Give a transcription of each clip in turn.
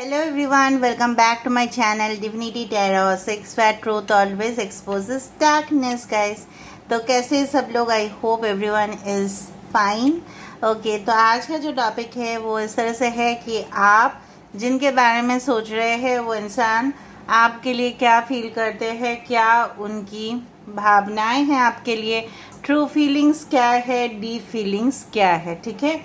Hello everyone, welcome back to my channel Divinity Tarot. Six Fat Truth always exposes darkness, guys. तो कैसे सब लोग? I hope everyone is fine. Okay, तो आज का जो टॉपिक है वो इस तरह से है कि आप जिनके बारे में सोच रहे हैं वो इंसान आपके लिए क्या फील करते हैं, क्या उनकी भावनाएं हैं आपके लिए, ट्रू फीलिंग्स क्या है, डीप फीलिंग्स क्या है. ठीक है,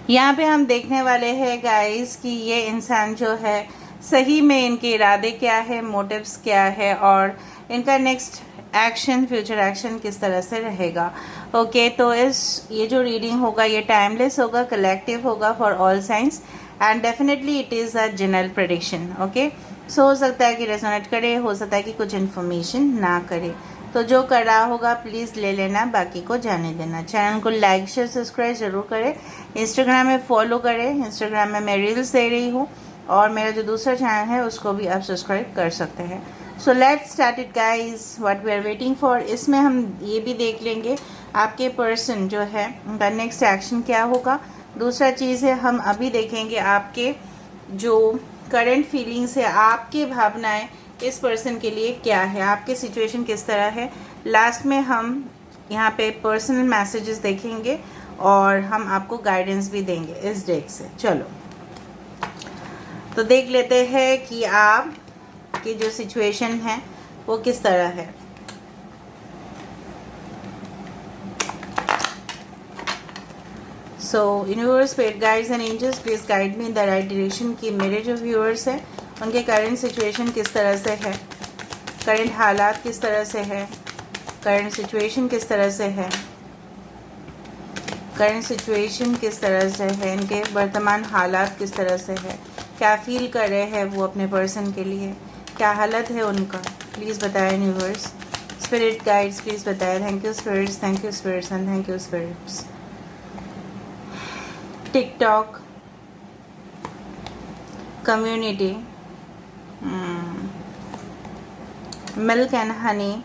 यहाँ पे हम देखने वाले हैं गाइस कि ये इंसान जो है सही में इनके इरादे क्या है, मोटिव्स क्या है और इनका नेक्स्ट एक्शन, फ्यूचर एक्शन किस तरह से रहेगा. ओके, तो ये जो रीडिंग होगा ये टाइमलेस होगा, कलेक्टिव होगा for all science and definitely it is a general prediction. Okay, so हो सकता है कि रेजोनेट करे, हो सकता है कि कुछ इन्फॉर्मेशन ना करे. तो जो कर रहा होगा प्लीज़ ले लेना, बाकी को जाने देना. चैनल को लाइक शेयर सब्सक्राइब ज़रूर करें. इंस्टाग्राम में फॉलो करें, इंस्टाग्राम में मैं रील्स दे रही हूँ और मेरा जो दूसरा चैनल है उसको भी आप सब्सक्राइब कर सकते हैं. So let's start it guys, what we are waiting for. इसमें हम ये भी देख लेंगे आपके पर्सन जो है उनका नेक्स्ट एक्शन क्या होगा. दूसरा चीज़ है हम अभी देखेंगे आपके जो करंट फीलिंग्स है, आपके भावनाएं इस पर्सन के लिए क्या है, आपके सिचुएशन किस तरह है. लास्ट में हम यहाँ पे पर्सनल मैसेजेस देखेंगे और हम आपको गाइडेंस भी देंगे इस डेक से. चलो तो देख लेते हैं कि आप की जो सिचुएशन है वो किस तरह है. So universe, spirit guides and angels please guide me in the right direction कि मेरे जो व्यूअर्स हैं उनके करंट सिचुएशन किस तरह से है, करंट हालात किस तरह से है, करंट सिचुएशन किस तरह से है, करंट सिचुएशन किस तरह से है, इनके वर्तमान हालात किस तरह से है, क्या फील कर रहे हैं वो अपने पर्सन के लिए, क्या हालत है उनका. प्लीज़ बताएं यूनिवर्स, स्पिरिट गाइड्स प्लीज़ बताएं. Thank you spirits, thank you spirits and thank you spirits. TikTok community, milk and honey,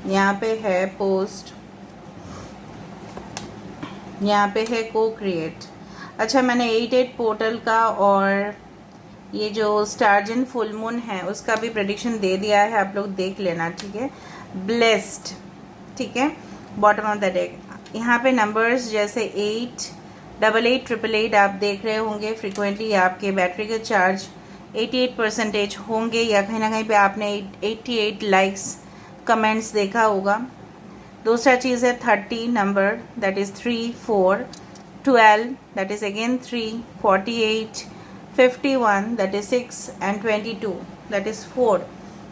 यहाँ पे है पोस्ट, यहाँ पे है को क्रिएट. अच्छा, मैंने 88 पोर्टल का और ये जो स्टार्जन फुल मून है उसका भी प्रेडिक्शन दे दिया है, आप लोग देख लेना. ठीक है, ब्लेस्ड. ठीक है, बॉटम ऑफ द डेक यहाँ पे नंबर्स जैसे 8, 88, 888 आप देख रहे होंगे फ्रिक्वेंटली. आपके बैटरी के चार्ज 88% होंगे या कहीं ना कहीं पे आपने 88 लाइक्स कमेंट्स देखा होगा. दूसरा चीज़ है 30 number, that is 3, 4, 12 that is again 3, 48, 51 that is 6 and 22 that is 4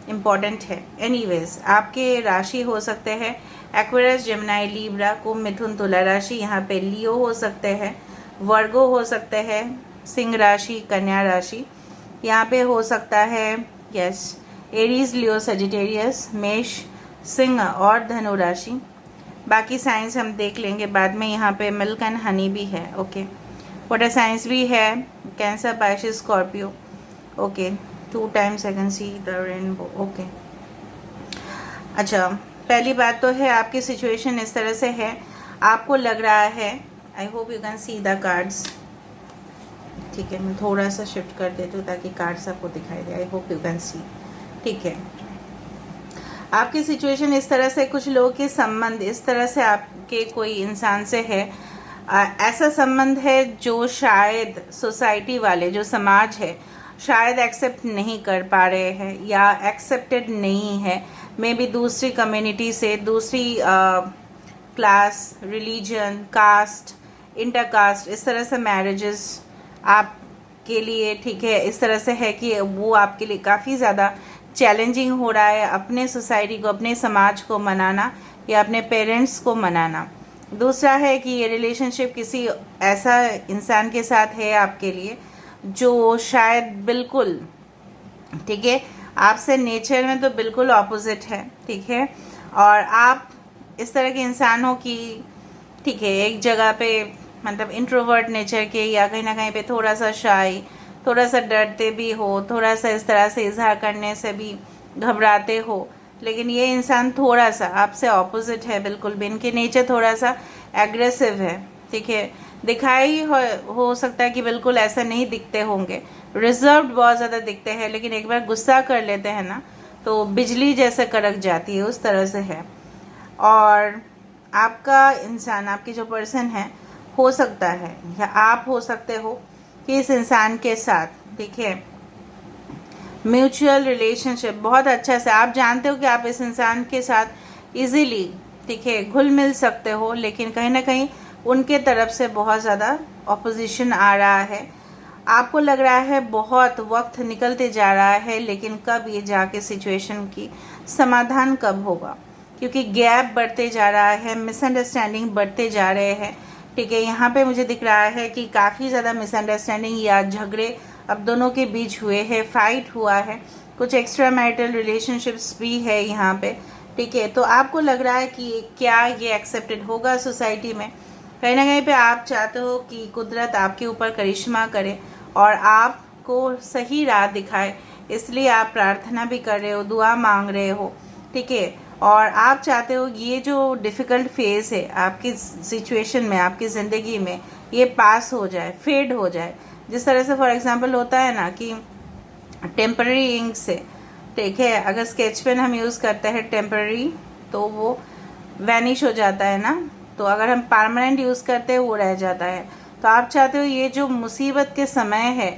important है. एनीवेज, आपके राशि हो सकते हैं एक्वेरियस, जेमिनी, लीब्रा, कुंभ, मिथुन, तुला राशि. यहाँ पे लियो हो सकते हैं, वर्गो हो सकते हैं, सिंह राशि, कन्या राशि. यहाँ पे हो सकता है यस एरीज, लियो, सजिटेरियस, मेष, सिंह और धनु राशि. बाकी साइंस हम देख लेंगे बाद में. यहाँ पे मिल्क एंड हनी भी है. ओके, वाटर साइंस भी है, cancer, Pisces, Scorpio. Okay, 2 times I can see the rainbow. Okay, अच्छा, पहली बात तो है आपकी सिचुएशन इस तरह से है, आपको लग रहा है, आई hope you can see the cards. ठीक है, मैं थोड़ा सा शिफ्ट कर देती हूँ ताकि कार्ड्स आपको दिखाई दे. I hope you can see. ठीक है, आपकी सिचुएशन इस तरह से, कुछ लोगों के संबंध इस तरह से आपके कोई इंसान से है. ऐसा संबंध है जो शायद सोसाइटी वाले, जो समाज है, शायद एक्सेप्ट नहीं कर पा रहे हैं या एक्सेप्टेड नहीं है. मे बी दूसरी कम्युनिटी से, दूसरी क्लास, रिलीजन, कास्ट, इंटरकास्ट, इस तरह से मैरिजेस आपके लिए. ठीक है, इस तरह से है कि वो आपके लिए काफ़ी ज़्यादा चैलेंजिंग हो रहा है अपने सोसाइटी को, अपने समाज को मनाना या अपने पेरेंट्स को मनाना. दूसरा है कि ये रिलेशनशिप किसी ऐसा इंसान के साथ है आपके लिए जो शायद बिल्कुल, ठीक है, आपसे नेचर में तो बिल्कुल ऑपोजिट है. ठीक है, और आप इस तरह के इंसान हो कि ठीक है, एक जगह पे मतलब इंट्रोवर्ट नेचर के या कहीं ना कहीं पे थोड़ा सा शाई, थोड़ा सा डरते भी हो, थोड़ा सा इस तरह से इजहार करने से भी घबराते हो. लेकिन ये इंसान थोड़ा सा आपसे ऑपोजिट है बिल्कुल भी. इनके नेचर थोड़ा सा एग्रेसिव है. ठीक है, दिखाई हो सकता है कि बिल्कुल ऐसा नहीं दिखते होंगे, रिजर्व्ड बहुत ज़्यादा दिखते हैं, लेकिन एक बार गुस्सा कर लेते हैं ना तो बिजली जैसे कड़क जाती है, उस तरह से है। और आपका इंसान, आपकी जो पर्सन है, हो सकता है या आप हो सकते हो कि इस इंसान के साथ, ठीक है, म्यूचुअल रिलेशनशिप बहुत अच्छा से, आप जानते हो कि आप इस इंसान के साथ इजीली, ठीक है, घुल मिल सकते हो, लेकिन कहीं ना कहीं उनके तरफ से बहुत ज़्यादा ऑपोजिशन आ रहा है। आपको लग रहा है बहुत वक्त निकलते जा रहा है, लेकिन कब ये जाके सिचुएशन की समाधान कब होगा, क्योंकि गैप बढ़ते जा रहा है, मिसअंडरस्टैंडिंग बढ़ते जा रहे हैं, ठीक है। यहाँ पे मुझे दिख रहा है कि काफ़ी ज़्यादा मिसअंडरस्टैंडिंग या झगड़े अब दोनों के बीच हुए हैं, फाइट हुआ है, कुछ एक्स्ट्रा मैरिटल रिलेशनशिप्स भी है यहाँ पे, ठीक है। तो आपको लग रहा है कि क्या ये एक्सेप्टेड होगा सोसाइटी में। कहीं ना कहीं पे आप चाहते हो कि कुदरत आपके ऊपर करिश्मा करे और आपको सही राह दिखाए, इसलिए आप प्रार्थना भी कर रहे हो, दुआ मांग रहे हो, ठीक है। और आप चाहते हो ये जो डिफ़िकल्ट फेज़ है आपकी सिचुएशन में, आपकी ज़िंदगी में, ये पास हो जाए, फेड हो जाए। जिस तरह से फॉर एग्जांपल होता है ना कि टेम्पररी इंक से, ठीक है, अगर स्केच पेन हम यूज़ करते हैं टेम्पररी तो वो वैनिश हो जाता है ना, तो अगर हम परमानेंट यूज़ करते हैं वो रह जाता है। तो आप चाहते हो ये जो मुसीबत के समय है,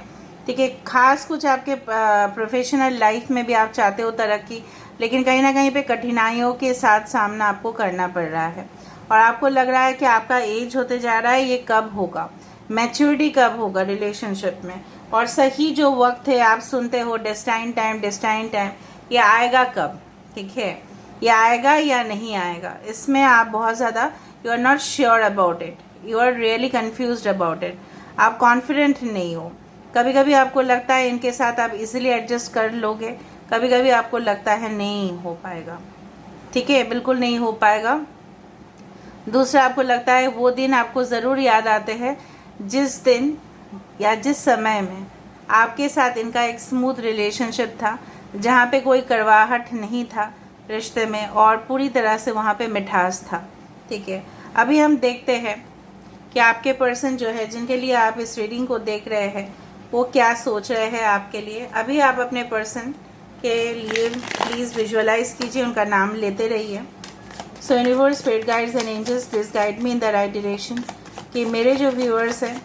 ठीक है, खास कुछ आपके प्रोफेशनल लाइफ में भी आप चाहते हो तरक्की, लेकिन कहीं ना कहीं पे कठिनाइयों के साथ सामना आपको करना पड़ रहा है। और आपको लग रहा है कि आपका एज होते जा रहा है, ये कब होगा, मैच्योरिटी कब होगा रिलेशनशिप में, और सही जो वक्त है, आप सुनते हो डेस्टाइन टाइम, डेस्टाइन टाइम, ये आएगा कब, ठीक है, ये आएगा या नहीं आएगा, इसमें आप बहुत ज़्यादा you are not sure about it, you are really confused about it, आप कॉन्फिडेंट नहीं हो। कभी कभी आपको लगता है इनके साथ आप इजीली एडजस्ट कर लोगे, कभी कभी आपको लगता है नहीं हो पाएगा, ठीक है, बिल्कुल नहीं हो पाएगा। दूसरा, आपको लगता है वो दिन आपको ज़रूर याद आते हैं जिस दिन या जिस समय में आपके साथ इनका एक स्मूथ रिलेशनशिप था, जहाँ पे कोई कड़वाहट नहीं था रिश्ते में और पूरी तरह से वहाँ पे मिठास था, ठीक है। अभी हम देखते हैं कि आपके पर्सन जो है, जिनके लिए आप इस रीडिंग को देख रहे हैं, वो क्या सोच रहे हैं आपके लिए। अभी आप अपने पर्सन के लिए प्लीज़ विजुअलाइज कीजिए, उनका नाम लेते रहिए। So universe, spirit guides and angels, please guide me in the right direction, कि मेरे जो व्यूअर्स हैं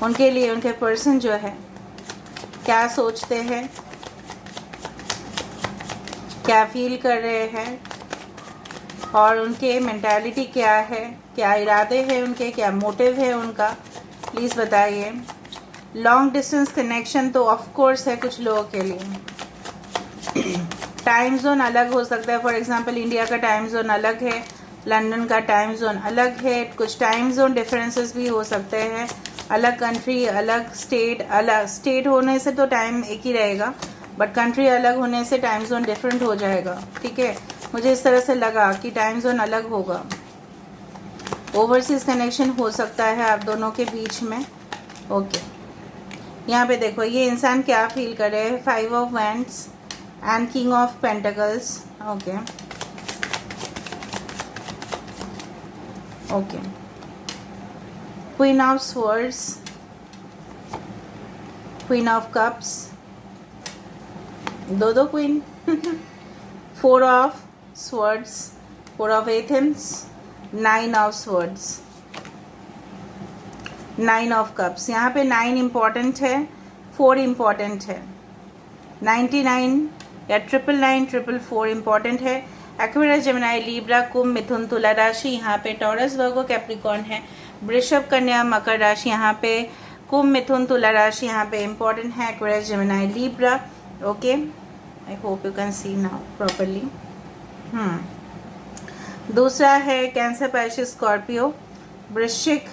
उनके लिए उनके पर्सन जो है क्या सोचते हैं, क्या फील कर रहे हैं, और उनके मेंटालिटी क्या है, क्या इरादे हैं उनके, क्या मोटिव है उनका, प्लीज़ बताइए। लॉन्ग डिस्टेंस कनेक्शन तो ऑफ कोर्स है कुछ लोगों के लिए। टाइम जोन अलग हो सकता है, फॉर एग्जांपल इंडिया का टाइम जोन अलग है, लंदन का टाइम जोन अलग है, कुछ टाइम जोन डिफरेंसेस भी हो सकते हैं, अलग कंट्री, अलग स्टेट होने से तो टाइम एक ही रहेगा, बट कंट्री अलग होने से टाइम जोन डिफरेंट हो जाएगा, ठीक है। मुझे इस तरह से लगा कि टाइम जोन अलग होगा। ओवरसीज कनेक्शन हो सकता है आप दोनों के बीच में, ओके। यहाँ पे देखो ये इंसान क्या फील कर रहे हैं, 5 of wands and king of pentacles, okay okay. Queen of swords, queen of cups, दो क्वीन, 4 ऑफ स्वर्ड्स, 4 ऑफ एथम्स, 9 ऑफ स्वर्ड्स, 9 ऑफ कप्स। यहाँ पे 9 इम्पॉर्टेंट है, 4 इम्पॉर्टेंट है, 99 या 999, 444 इम्पॉर्टेंट है। एक्वेरियस, जेमिनी, लीब्रा, कुंभ, मिथुन, तुला राशि, यहाँ पे टॉरस, वर्गो, कैप्रिकॉर्न है। वृषभ, कन्या, मकर राशि, यहाँ पे कुंभ, मिथुन, तुला राशि यहाँ पे इम्पॉर्टेंट है। Aquarius, Gemini, Libra, okay. I hope you can C now properly. दूसरा है कैंसर, पाइसेस, स्कॉर्पियो, वृश्चिक,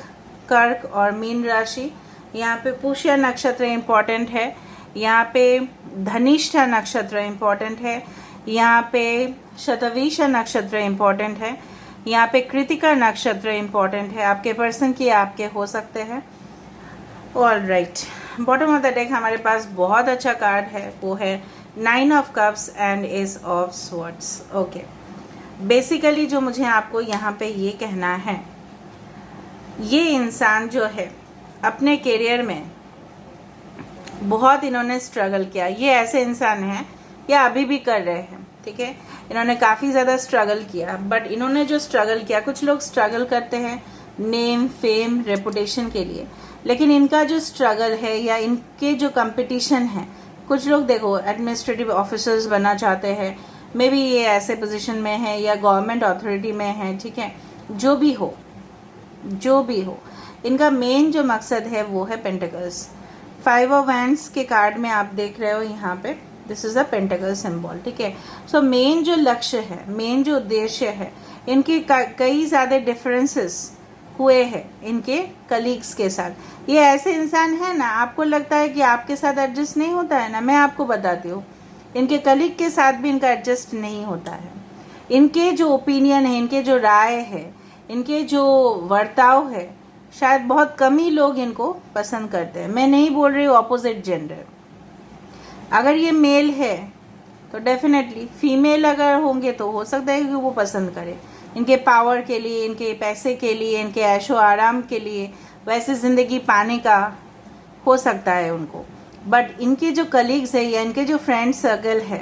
कर्क और मीन राशि। यहाँ पे पुष्य नक्षत्र इम्पॉर्टेंट है, यहाँ पे धनिष्ठा नक्षत्र इम्पॉर्टेंट है, यहाँ पे शतवीषा नक्षत्र इम्पॉर्टेंट है, यहाँ पे कृतिका नक्षत्र इम्पॉर्टेंट है। आपके पर्सन की आपके हो सकते हैं। All right, bottom of the deck हमारे पास बहुत अच्छा कार्ड है, वो है 9 of cups and S of swords, okay. Basically जो मुझे आपको यहाँ पे ये कहना है ये इंसान जो है अपने करियर में बहुत इन्होंने स्ट्रगल किया। ये ऐसे इंसान हैं या अभी भी कर रहे हैं, ठीक है। इन्होंने काफ़ी ज़्यादा स्ट्रगल किया, बट इन्होंने जो स्ट्रगल किया, कुछ लोग स्ट्रगल करते हैं नेम, फेम, रेपुटेशन के लिए, लेकिन इनका जो स्ट्रगल है या इनके जो कंपटीशन है, कुछ लोग देखो एडमिनिस्ट्रेटिव ऑफिसर्स बनना चाहते हैं, मे बी ये ऐसे पोजीशन में है या गवर्नमेंट अथॉरिटी में है, ठीक है। जो भी हो, जो भी हो, इनका मेन जो मकसद है वो है पेंटिकल्स। 5 ऑफ वैंड्स के कार्ड में आप देख रहे हो यहाँ पे, this is a pentacle symbol, ठीक है। सो मेन जो लक्ष्य है, मेन जो उद्देश्य है, इनके कई ज़्यादा डिफरेंसेस हुए हैं इनके कलीग्स के साथ। ये ऐसे इंसान है ना, आपको लगता है कि आपके साथ एडजस्ट नहीं होता है ना, मैं आपको बताती हूँ, इनके कलीग के साथ भी इनका एडजस्ट नहीं होता है। इनके जो ओपिनियन है, इनके जो राय है, इनके जो वर्ताव है, शायद बहुत कम ही लोग इनको पसंद करते हैं। मैं नहीं बोल रही हूँ ऑपोजिट जेंडर, अगर ये मेल है तो डेफिनेटली फीमेल अगर होंगे तो हो सकता है कि वो पसंद करे, इनके पावर के लिए, इनके पैसे के लिए, इनके ऐशो आराम के लिए, वैसे ज़िंदगी पाने का हो सकता है उनको। बट इनके जो कलीग्स है या इनके जो फ्रेंड सर्कल है,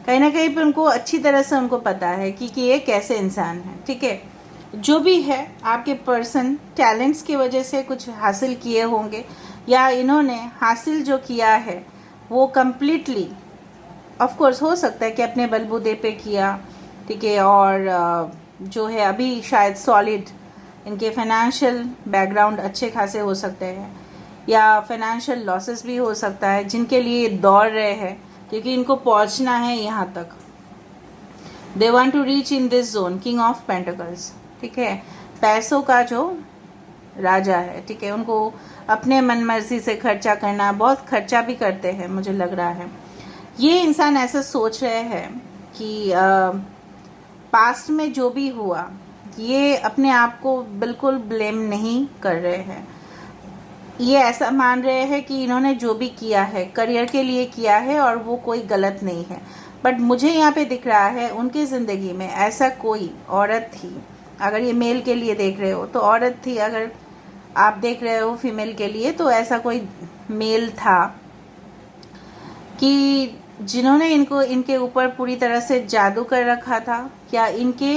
कहीं ना कहीं पे उनको अच्छी तरह से उनको पता है कि ये कैसे इंसान है, ठीक है। जो भी है, आपके पर्सन टैलेंट्स की वजह से कुछ हासिल किए होंगे, या इन्होंने हासिल जो किया है वो कम्प्लीटली, ऑफ कोर्स हो सकता है कि अपने बलबूते पे किया, ठीक है। और जो है अभी शायद सॉलिड, इनके फाइनेंशियल बैकग्राउंड अच्छे खासे हो सकते हैं, या फाइनेंशियल लॉसेस भी हो सकता है जिनके लिए दौड़ रहे हैं, क्योंकि इनको पहुंचना है यहाँ तक। They want to reach in this zone, king of pentacles, ठीक है। पैसों का जो राजा है, ठीक है। उनको अपने मन मर्जी से खर्चा करना, बहुत खर्चा भी करते हैं मुझे लग रहा है। ये इंसान ऐसा सोच रहे हैं कि पास्ट में जो भी हुआ, ये अपने आप को बिल्कुल ब्लेम नहीं कर रहे हैं। ये ऐसा मान रहे हैं कि इन्होंने जो भी किया है करियर के लिए किया है और वो कोई गलत नहीं है। बट मुझे यहाँ पे दिख रहा है उनकी ज़िंदगी में ऐसा कोई औरत थी, अगर ये मेल के लिए देख रहे हो तो औरत थी, अगर आप देख रहे हो फीमेल के लिए तो ऐसा कोई मेल था कि जिन्होंने इनको, इनके ऊपर पूरी तरह से जादू कर रखा था, या इनके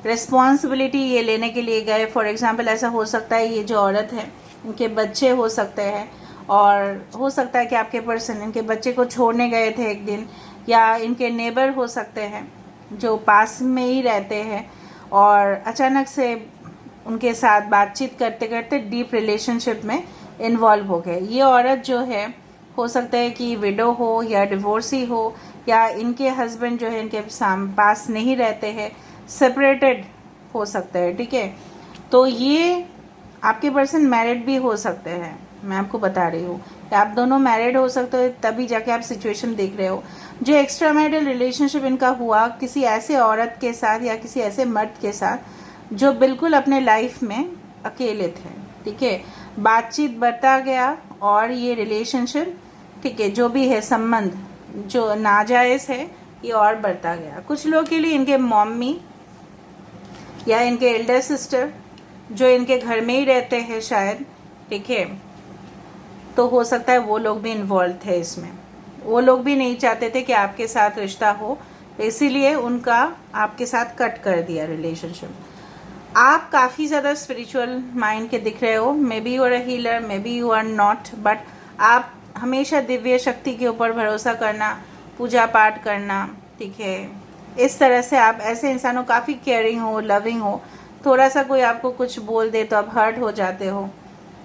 रिस्पॉन्सिबिलिटी ये लेने के लिए गए। फॉर एग्जांपल ऐसा हो सकता है ये जो औरत है, इनके बच्चे हो सकते हैं, और हो सकता है कि आपके पर्सन इनके बच्चे को छोड़ने गए थे एक दिन, या इनके नेबर हो सकते हैं जो पास में ही रहते हैं, और अचानक से उनके साथ बातचीत करते करते डीप रिलेशनशिप में इन्वॉल्व हो गए। ये औरत जो है, हो सकता है कि विडो हो या डिवोर्सी हो, या इनके हस्बैंड जो है इनके पास नहीं रहते हैं, सेपरेटेड हो सकते हैं, ठीक है। तो ये आपके पर्सन मैरिड भी हो सकते हैं, मैं आपको बता रही हूँ कि आप दोनों मैरिड हो सकते हो, तभी जाके आप सिचुएशन देख रहे हो। जो एक्स्ट्रा मैरिटल रिलेशनशिप इनका हुआ किसी ऐसे औरत के साथ या किसी ऐसे मर्द के साथ जो बिल्कुल अपने लाइफ में अकेले थे, ठीक है। बातचीत बढ़ता गया और ये रिलेशनशिप, ठीक है, जो भी है संबंध जो नाजायज़ है, ये और बढ़ता गया। कुछ लोगों के लिए इनके मम्मी या इनके एल्डर सिस्टर जो इनके घर में ही रहते हैं शायद, ठीक है, तो हो सकता है वो लोग भी इन्वॉल्व थे इसमें। वो लोग भी नहीं चाहते थे कि आपके साथ रिश्ता हो, तो इसीलिए उनका आपके साथ कट कर दिया रिलेशनशिप। आप काफ़ी ज़्यादा स्पिरिचुअल माइंड के दिख रहे हो, maybe you are a healer, maybe you are not, but आप हमेशा दिव्य शक्ति के ऊपर भरोसा करना, पूजा पाठ करना, ठीक है। इस तरह से आप ऐसे इंसानों, काफ़ी केयरिंग हो, लविंग हो, थोड़ा सा कोई आपको कुछ बोल दे तो आप हर्ट हो जाते हो,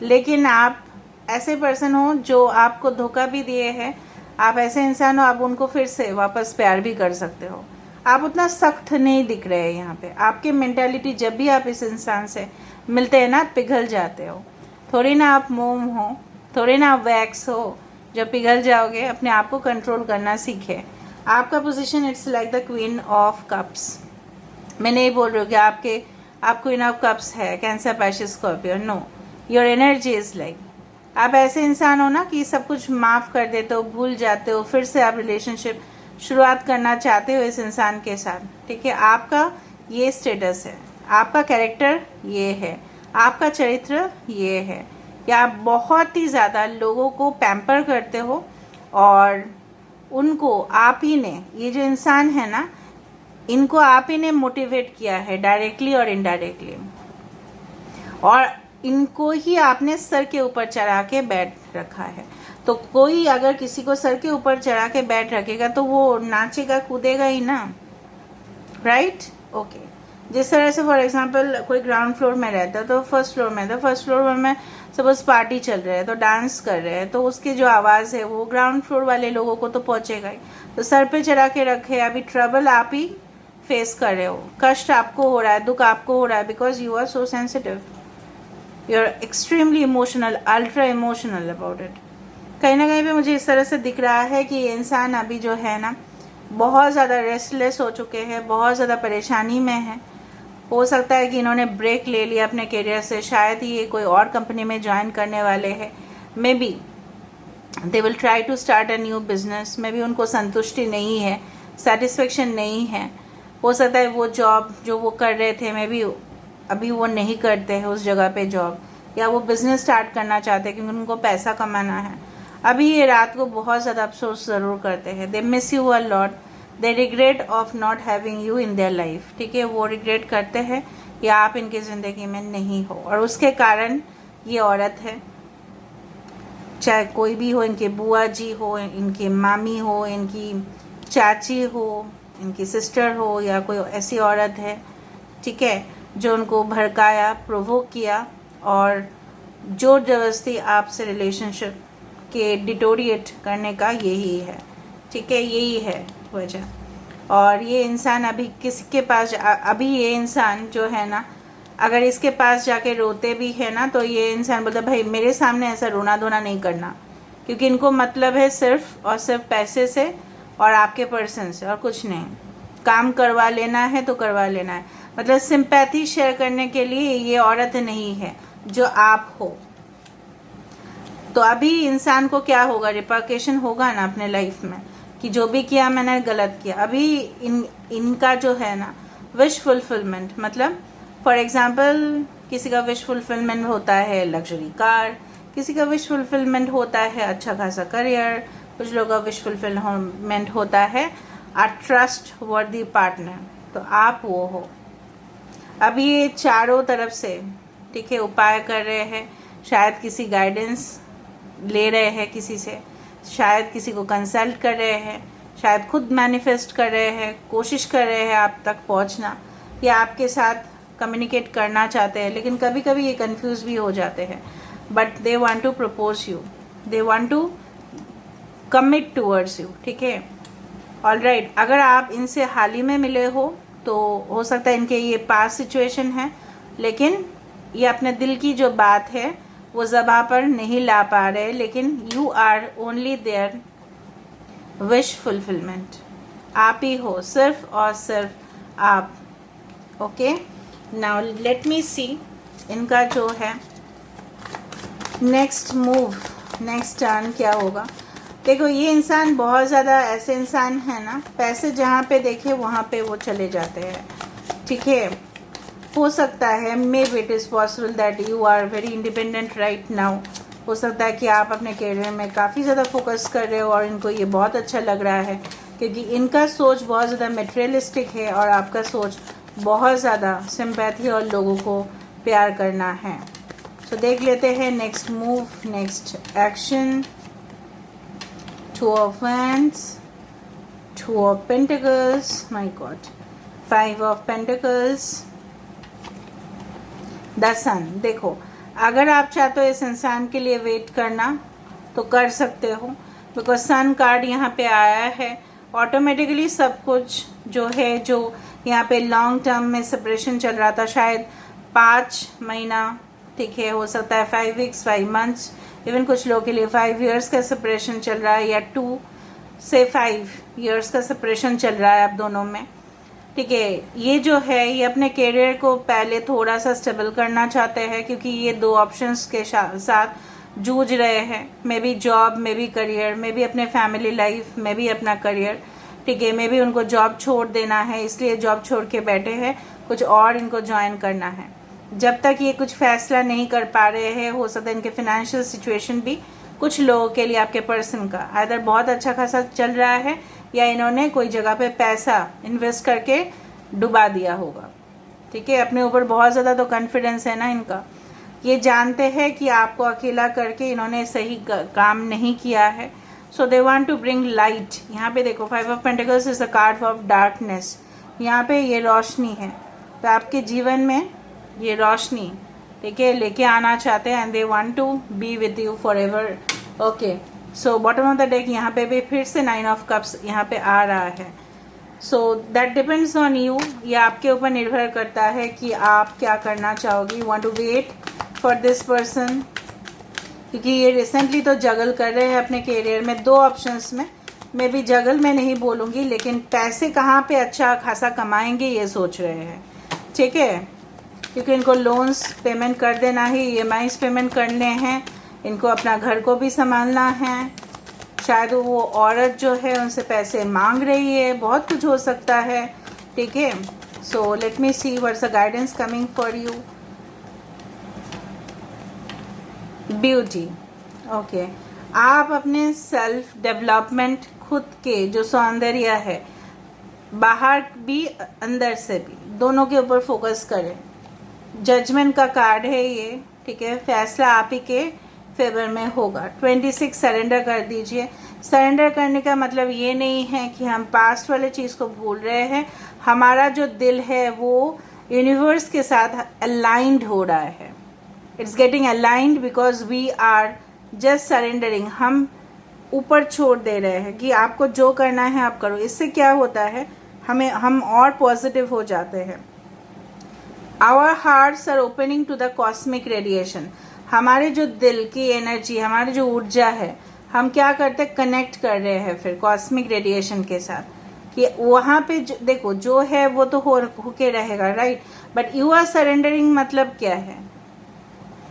लेकिन आप ऐसे पर्सन हो जो आपको धोखा भी दिए हैं, आप ऐसे इंसान हो, आप उनको फिर से वापस प्यार भी कर सकते हो। आप उतना सख्त नहीं दिख रहे हैं यहाँ पे। आपकी मेंटालिटी, जब भी आप इस इंसान से मिलते हैं ना, पिघल जाते हो। थोड़ी ना आप मोम हो, थोड़ी ना आप वैक्स हो जो पिघल जाओगे। अपने आप को कंट्रोल करना सीखे। आपका position it's like the queen of cups. मैं नहीं बोल रही हूँ कि आप क्वीन ऑफ कप्स है, Cancer, Pisces, Scorpio, no, your energy is like, आप ऐसे इंसान हो ना कि सब कुछ माफ़ कर देते हो, भूल जाते हो, फिर से आप रिलेशनशिप शुरुआत करना चाहते हो इस इंसान के साथ, ठीक है। आपका ये स्टेटस है, आपका कैरेक्टर ये है। आपका चरित्र ये है कि आप बहुत ही ज़्यादा लोगों को पैम्पर करते हो और उनको आप ही ने, ये जो इंसान है ना, इनको आप ही ने मोटिवेट किया है डायरेक्टली और इनडायरेक्टली, और इनको ही आपने सर के ऊपर चढ़ा के बैठ रखा है। तो कोई अगर किसी को सर के ऊपर चढ़ा के बैठ रखेगा तो वो नाचेगा कूदेगा ही ना, राइट? ओके। जिस तरह से फॉर एग्जांपल कोई ग्राउंड फ्लोर में रहता है तो फर्स्ट फ्लोर में, तो फर्स्ट फ्लोर में सपोज पार्टी चल रहा है तो डांस कर रहे हैं, तो उसकी जो आवाज़ है वो ग्राउंड फ्लोर वाले लोगों को तो पहुंचेगा ही। तो सर पे चढ़ा के रखे, अभी ट्रबल आप ही फेस कर रहे हो, कष्ट आपको हो रहा है, दुख आपको हो रहा है, because you are so sensitive, you are extremely emotional, ultra emotional about it. कहीं ना कहीं पे मुझे इस तरह से दिख रहा है कि ये इंसान अभी जो है ना बहुत ज़्यादा रेस्टलेस हो चुके हैं, बहुत ज़्यादा परेशानी में है। हो सकता है कि इन्होंने ब्रेक ले लिया अपने करियर से, शायद ही ये कोई और कंपनी में ज्वाइन करने वाले हैं। Maybe they will try to start a new business, maybe उनको संतुष्टि नहीं है, सेटिस्फेक्शन नहीं है। हो सकता है वो जॉब जो वो कर रहे थे मे बी अभी वो नहीं करते हैं उस जगह पे जॉब, या वो बिजनेस स्टार्ट करना चाहते हैं क्योंकि उनको पैसा कमाना है। अभी ये रात को बहुत ज़्यादा अफसोस ज़रूर करते हैं, they miss you a lot, they regret of not having you in their life. ठीक है, वो रिग्रेट करते हैं या आप इनकी ज़िंदगी में नहीं हो, और उसके कारण ये औरत है, चाहे कोई भी हो, इनके बुआ जी हो, इनकी मामी हो, इनकी चाची हो, इनकी सिस्टर हो, या कोई ऐसी औरत है, ठीक है, जो उनको भड़काया, प्रोवोक किया और जोर जबरदस्ती आपसे रिलेशनशिप के डिटोरिएट करने का यही है। ठीक है, यही है वजह। और ये इंसान अभी किसी के पास, अभी ये इंसान जो है ना, अगर इसके पास जाके रोते भी है ना तो ये इंसान बोलता भाई मेरे सामने ऐसा रोना धोना नहीं करना, क्योंकि इनको मतलब है सिर्फ और सिर्फ पैसे से और आपके पर्सन से, और कुछ नहीं। काम करवा लेना है तो करवा लेना है, मतलब सिंपैथी शेयर करने के लिए ये औरत नहीं है जो आप हो। तो अभी इंसान को क्या होगा, रिपरकेशन होगा ना अपने लाइफ में कि जो भी किया मैंने गलत किया। अभी इनका जो है ना विश फुलफिलमेंट, मतलब फॉर एग्जांपल किसी का विश फुलफिलमेंट होता है लग्जरी कार, किसी का विश फुलफिलमेंट होता है अच्छा खासा करियर, कुछ लोगों का विश फुलफिलमेंट होता है अ ट्रस्ट वर्दी पार्टनर। तो आप वो हो। अभी ये चारों तरफ से, ठीक है, उपाय कर रहे हैं, शायद किसी गाइडेंस ले रहे हैं किसी से, शायद किसी को कंसल्ट कर रहे हैं, शायद खुद मैनिफेस्ट कर रहे हैं, कोशिश कर रहे हैं आप तक पहुंचना, या आपके साथ कम्युनिकेट करना चाहते हैं, लेकिन कभी कभी ये कंफ्यूज भी हो जाते हैं। But they want to propose you, they want to commit towards you. ठीक है, ऑलराइट। अगर आप इनसे हाल ही में मिले हो तो हो सकता है इनके ये पास सिचुएशन है, लेकिन ये अपने दिल की जो बात है वो ज़बां पर नहीं ला पा रहे, लेकिन you are only their wish fulfilment. आप ही हो, सिर्फ और सिर्फ आप। Okay, now let me see इनका जो है नेक्स्ट मूव, नेक्स्ट टर्न क्या होगा। देखो, ये इंसान बहुत ज़्यादा ऐसे इंसान है ना, पैसे जहाँ पे देखे वहाँ पे वो चले जाते हैं। ठीक है, हो सकता है maybe it is possible that you are very independent right now. हो सकता है कि आप अपने करियर में काफ़ी ज़्यादा फोकस कर रहे हो और इनको ये बहुत अच्छा लग रहा है, क्योंकि इनका सोच बहुत ज़्यादा मटेरियलिस्टिक है और आपका सोच बहुत ज़्यादा सिंपैथी और लोगों को प्यार करना है। तो देख लेते हैं next move, next action. Two of Wands, Two of Pentacles, my God, Five of Pentacles, The Sun। देखो, अगर आप चाहते हो इस इंसान के लिए वेट करना तो कर सकते हो, बिकॉज सन कार्ड यहाँ पे आया है। ऑटोमेटिकली सब कुछ जो है, जो यहाँ पे लॉन्ग टर्म में सेपरेशन चल रहा था, शायद 5 महीना, ठीक है, हो सकता है 5 वीक्स, 5 मंथ्स, इवन कुछ लोगों के लिए 5 इयर्स का सेपरेशन चल रहा है, या 2 से 5 इयर्स का सेपरेशन चल रहा है आप दोनों में। ठीक है, ये जो है ये अपने करियर को पहले थोड़ा सा स्टेबल करना चाहते हैं, क्योंकि ये 2 ऑप्शंस के साथ जूझ रहे हैं। May be job, may be career, may be अपने फैमिली लाइफ, मे बी अपना करियर। ठीक है, मे बी उनको जॉब छोड़ देना है, इसलिए जॉब छोड़ के बैठे हैं, कुछ और इनको ज्वाइन करना है। जब तक ये कुछ फैसला नहीं कर पा रहे हैं, हो सकता है इनके फाइनेंशियल सिचुएशन भी कुछ लोगों के लिए, आपके पर्सन का आइदर बहुत अच्छा खासा चल रहा है या इन्होंने कोई जगह पे पैसा इन्वेस्ट करके डुबा दिया होगा। ठीक है, अपने ऊपर बहुत ज़्यादा तो कॉन्फिडेंस है ना इनका, ये जानते हैं कि आपको अकेला करके इन्होंने सही काम नहीं किया है। So they want to bring light. यहाँ पे देखो 5 of pentacles is the card of darkness, यहाँ पे ये रोशनी है, तो आपके जीवन में ये रोशनी, ठीक है, लेके आना चाहते हैं and they want to be with you forever. Okay, so bottom of the deck यहाँ पे भी फिर से 9 ऑफ कप्स यहाँ पे आ रहा है। So that depends on you, ये आपके ऊपर निर्भर करता है कि आप क्या करना चाहोगे। You want to wait for this person, क्योंकि ये रिसेंटली तो जगल कर रहे हैं अपने करियर में, 2 ऑप्शंस में। मैं भी जगल में नहीं बोलूँगी, लेकिन पैसे कहाँ पे अच्छा खासा कमाएंगे ये सोच रहे हैं। ठीक है, क्योंकि इनको लोन्स पेमेंट कर देना है, EMIs पेमेंट करने हैं, इनको अपना घर को भी संभालना है। शायद वो औरत जो है उनसे पैसे मांग रही है, बहुत कुछ हो सकता है। ठीक है, so let me see what's the guidance coming for you. Beauty, okay, आप अपने सेल्फ डेवलपमेंट, खुद के जो सौंदर्य है, बाहर भी अंदर से भी, दोनों के ऊपर फोकस करें। जजमेंट का कार्ड है ये, ठीक है, फैसला आप ही के फेवर में होगा। 26 सरेंडर कर दीजिए। सरेंडर करने का मतलब ये नहीं है कि हम पास्ट वाले चीज़ को भूल रहे हैं, हमारा जो दिल है वो यूनिवर्स के साथ अलाइंड हो रहा है। It's getting aligned because we are just surrendering, हम ऊपर छोड़ दे रहे हैं कि आपको जो करना है आप करो। इससे क्या होता है, हम और पॉजिटिव हो जाते हैं। Our hearts are opening to the cosmic radiation. हमारे जो दिल की एनर्जी, हमारी जो ऊर्जा है, हम क्या करते हैं, कनेक्ट कर रहे हैं फिर कॉस्मिक रेडिएशन के साथ, कि वहाँ पे देखो जो है वो तो होके रहेगा, right, but you are surrendering. मतलब क्या है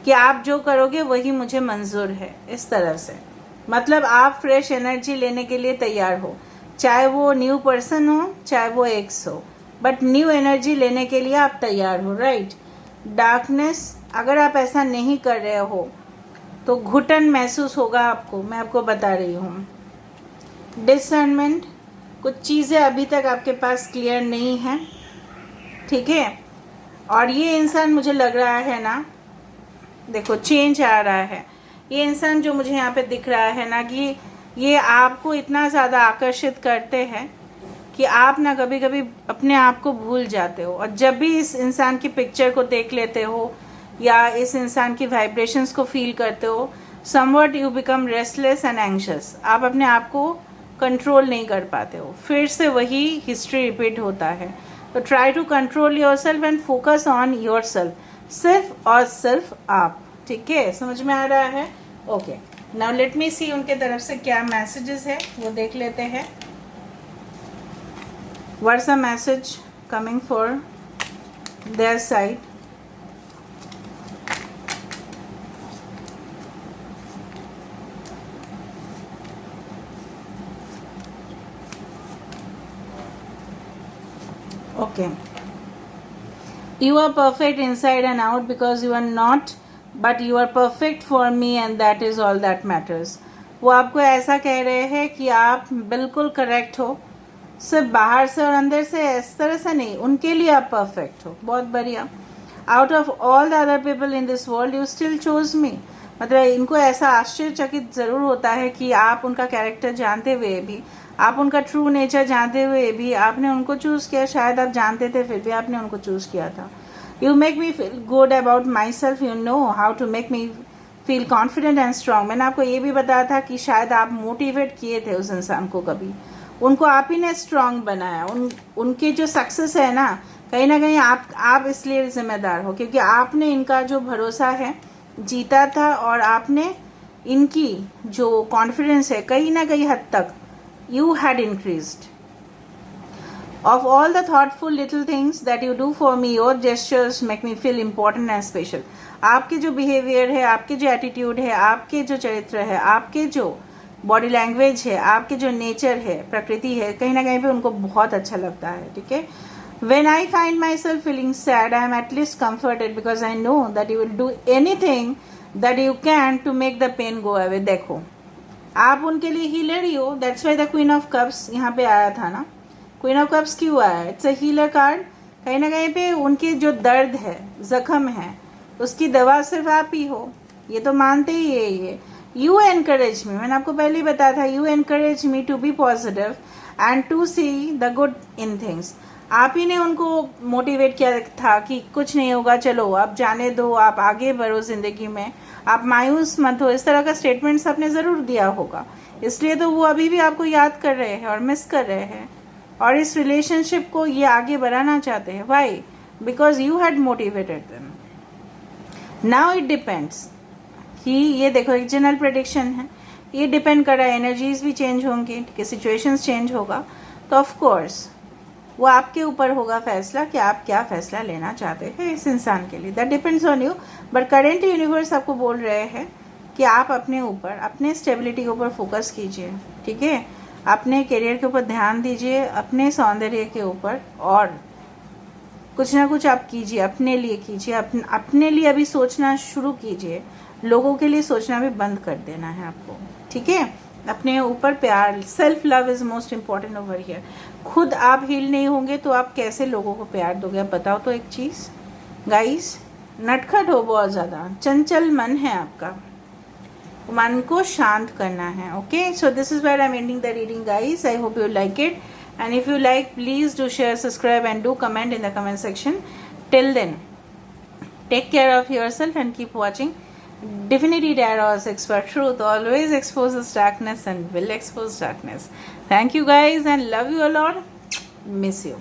कि आप जो करोगे वही मुझे मंजूर है, इस तरह से। मतलब आप फ्रेश एनर्जी लेने के लिए तैयार हो, चाहे वो न्यू पर्सन हो, चाहे वो एक्स हो, बट न्यू एनर्जी लेने के लिए आप तैयार हो, राइट। डार्कनेस, अगर आप ऐसा नहीं कर रहे हो तो घुटन महसूस होगा आपको, मैं आपको बता रही हूँ। डिसर्नमेंट, कुछ चीज़ें अभी तक आपके पास क्लियर नहीं है, ठीक है। और ये इंसान मुझे लग रहा है ना, देखो चेंज आ रहा है। ये इंसान जो मुझे यहाँ पे दिख रहा है ना, कि ये आपको इतना ज़्यादा आकर्षित करते हैं कि आप ना कभी कभी अपने आप को भूल जाते हो। और जब भी इस इंसान की पिक्चर को देख लेते हो या इस इंसान की वाइब्रेशंस को फील करते हो, somewhat you become restless and anxious. आप अपने आप को कंट्रोल नहीं कर पाते हो, फिर से वही हिस्ट्री रिपीट होता है। तो try to control yourself and focus on yourself, सिर्फ और सिर्फ आप। ठीक है, समझ में आ रहा है? ओके, नाउ लेट मी सी उनके तरफ से क्या मैसेजेस है वो देख लेते हैं। What's the message coming for their side? Okay, you are perfect inside and out because you are not, but you are perfect for me and that is all that matters. वो आपको ऐसा कह रहे हैं कि आप बिल्कुल करेक्ट हो, सिर्फ बाहर से और अंदर से इस तरह से नहीं, उनके लिए आप परफेक्ट हो। बहुत बढ़िया। Out of all the other people in this world you still choose me. मतलब इनको ऐसा आश्चर्यचकित ज़रूर होता है कि आप उनका कैरेक्टर जानते हुए भी, आप उनका ट्रू नेचर जानते हुए भी आपने उनको चूज़ किया। शायद आप जानते थे फिर भी आपने उनको चूज़ किया था। You make me feel good about myself, you know how to make me feel confident and strong. मैंने आपको ये भी बताया था कि शायद आप मोटिवेट किए थे उस इंसान को, कभी उनको आप ही ने स्ट्रांग बनाया। उनके जो सक्सेस है ना कहीं आप इसलिए जिम्मेदार हो, क्योंकि आपने इनका जो भरोसा है जीता था और आपने इनकी जो कॉन्फिडेंस है कहीं ना कहीं हद तक you had increased. Of all the thoughtful little things that you do for me, your gestures make me feel important and special. आपके जो बिहेवियर है, आपके जो एटीट्यूड है, आपके जो चरित्र है, आपके जो बॉडी लैंग्वेज है, आपके जो नेचर है, प्रकृति है, कहीं ना कहीं पे उनको बहुत अच्छा लगता है। ठीक है, When I find myself feeling sad, I am at least comforted because I know that you will do anything that you can to make the pain go away. देखो, आप उनके लिए हीलर ही हो. That's why the queen of cups यहाँ पे आया था ना. क्वीन ऑफ कप्स क्यों आया? It's a healer card. कहीं ना कहीं पे उनके जो दर्द है, जख्म है, उसकी दवा सिर्फ आप ही हो. ये तो मानते ही है ये. यू एनकरेज मी, मैंने आपको पहले ही बताया था, you encourage me to be positive and to see the good in things. आप ही ने उनको मोटिवेट किया था कि कुछ नहीं होगा, चलो आप जाने दो, आप आगे बढ़ो ज़िंदगी में, आप मायूस मत हो. इस तरह का स्टेटमेंट्स आपने ज़रूर दिया होगा. इसलिए तो वो अभी भी आपको याद कर रहे हैं और मिस कर रहे हैं और इस रिलेशनशिप को ये आगे बढ़ाना चाहते हैं. Why? Because you had motivated them. Now it depends कि ये देखो, एक जनरल प्रेडिक्शन है, ये डिपेंड कर रहा है, एनर्जीज भी चेंज होंगी, सिचुएशंस चेंज होगा. तो ऑफ कोर्स वो आपके ऊपर होगा फैसला कि आप क्या फैसला लेना चाहते हैं इस इंसान के लिए. That depends on you. But current universe आपको बोल रहे हैं कि आप अपने ऊपर, अपने स्टेबिलिटी के ऊपर फोकस कीजिए. ठीक है, अपने करियर के ऊपर ध्यान दीजिए, अपने सौंदर्य के ऊपर, और कुछ ना कुछ आप कीजिए, अपने लिए कीजिए. अपने लिए अभी सोचना शुरू कीजिए. लोगों के लिए सोचना भी बंद कर देना है आपको. ठीक है, अपने ऊपर प्यार, self love is most important over here. खुद आप हील नहीं होंगे तो आप कैसे लोगों को प्यार दोगे? आप बताओ तो एक चीज़ गाइस. नटखट हो बहुत ज़्यादा, चंचल मन है आपका, मन को शांत करना है. Okay, so this is where I am ending the reading guys. I hope you like it, and if you like, please do share, subscribe and do comment in the comment section. Till then, take care of yourself and keep watching. Divinity Tarot, Expert Truth always exposes darkness and will expose darkness. Thank you guys and love you a lot. Miss you.